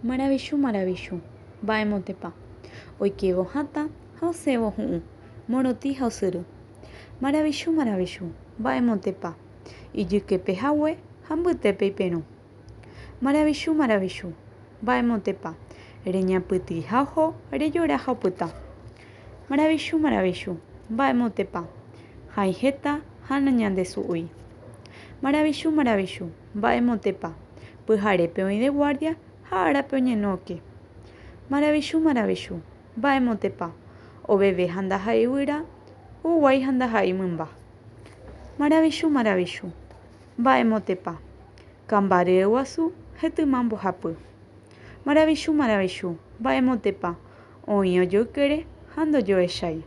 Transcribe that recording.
Maravillu, maravillu, mba'émotepa. Oikévo hatã ha osẽvo hu'ũ, morotĩ ha ysyry. Maravillu, maravillu, mba'émotepa. Ijykepehague ha mbytépe iperõ. Maravillu, maravillu, mba'émotepa. Reñapytỹ ha oho rejora ha opyta. Maravillu, maravillu, mba'émotepa. Hãi heta ha nañandesu'úi. Maravillu, maravillu, mba'émotepa. Pyharépe oĩ de guardia ha árape oñenóke. Maravillu, maravillu, mba'émotepa. Oveve ha ndaha'éi yvyra, huguái ha ndaha'éi mymba. Maravillu, maravillu, mba'émotepa. Kambary'e guasu hetýma mbohapy. Maravillu, maravillu, mba'émotepa. Oĩ ojoykére ha ndojoechái.